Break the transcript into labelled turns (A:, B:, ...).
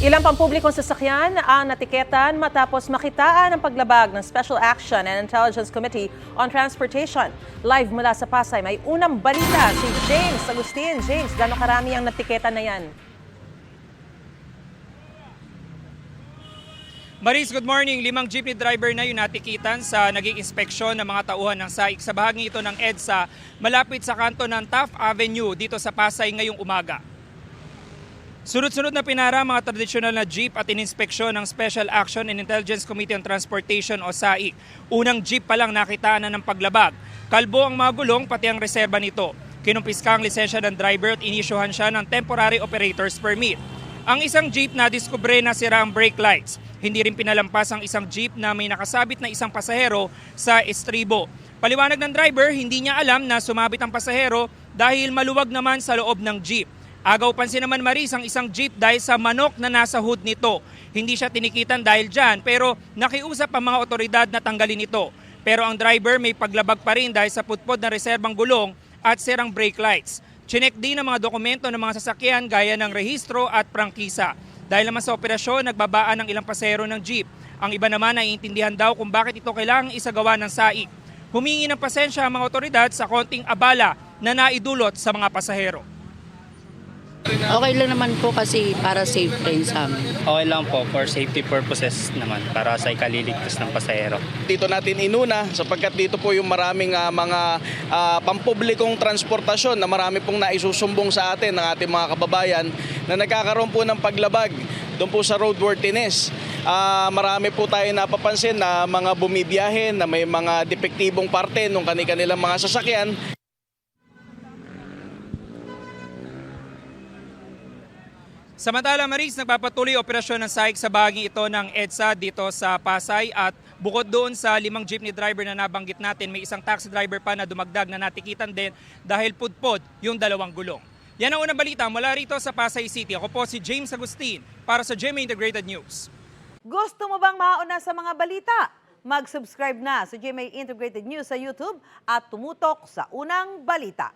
A: Ilang pampublikong sasakyan ang natiketan matapos makitaan ang paglabag ng Special Action and Intelligence Committee on Transportation. Live mula sa Pasay, may unang balita si James Agustin. James, gano'ng karami ang natiketan na yan?
B: Maris, good morning. 5 jeepney driver na yung natikitan sa naging inspeksyon ng mga tauhan ng SAIC sa bahagi ito ng EDSA malapit sa kanto ng Taft Avenue dito sa Pasay ngayong umaga. Sunod-sunod na pinara mga tradisyonal na jeep at ininspeksyon ng Special Action and Intelligence Committee on Transportation o SAIC. Unang jeep pa lang nakitaan na ng paglabag. Kalbo ang mga gulong pati ang reserba nito. Kinumpiska ang lisensya ng driver at inisyuhan siya ng Temporary Operator's Permit. Ang isang jeep na diskubre na sira ang brake lights. Hindi rin pinalampas ang isang jeep na may nakasabit na isang pasahero sa estribo. Paliwanag ng driver, hindi niya alam na sumabit ang pasahero dahil maluwag naman sa loob ng jeep. Agaw pansin naman Maris ang isang jeep dahil sa manok na nasa hood nito. Hindi siya tinikitan dahil dyan pero nakiusap ang mga otoridad na tanggalin ito. Pero ang driver may paglabag pa rin dahil sa putpod na reserbang gulong at sirang brake lights. Chinek din ang mga dokumento ng mga sasakyan gaya ng rehistro at prangkisa. Dahil naman sa operasyon, nagbabaan ng ilang pasahero ng jeep. Ang iba naman ay intindihan daw kung bakit ito kailangang isagawa ng SAIC. Humingi ng pasensya ang mga otoridad sa konting abala na naidulot sa mga pasahero.
C: Okay lang naman po kasi para safe rin sa amin.
D: Okay lang po for safety purposes naman para sa ikaliligtas ng pasahero.
E: Dito natin inuna sapagkat dito po yung maraming mga pampublikong transportasyon na marami pong naisusumbong sa atin ng ating mga kababayan na nagkakaroon po ng paglabag doon po sa roadworthiness. Marami po tayo napapansin na mga bumibiyahe na may mga depektibong parte ng kanilang mga sasakyan.
B: Samantala Maris, nagpapatuloy operasyon ng SAIC sa bahagi ito ng EDSA dito sa Pasay at bukod doon sa 5 jeepney driver na nabanggit natin, may isang taxi driver pa na dumagdag na natikitan din dahil pudpod yung 2 gulong. Yan ang unang balita mula rito sa Pasay City. Ako po si James Agustin para sa GMA Integrated News.
F: Gusto mo bang mauna sa mga balita? Mag-subscribe na sa GMA Integrated News sa YouTube at tumutok sa unang balita.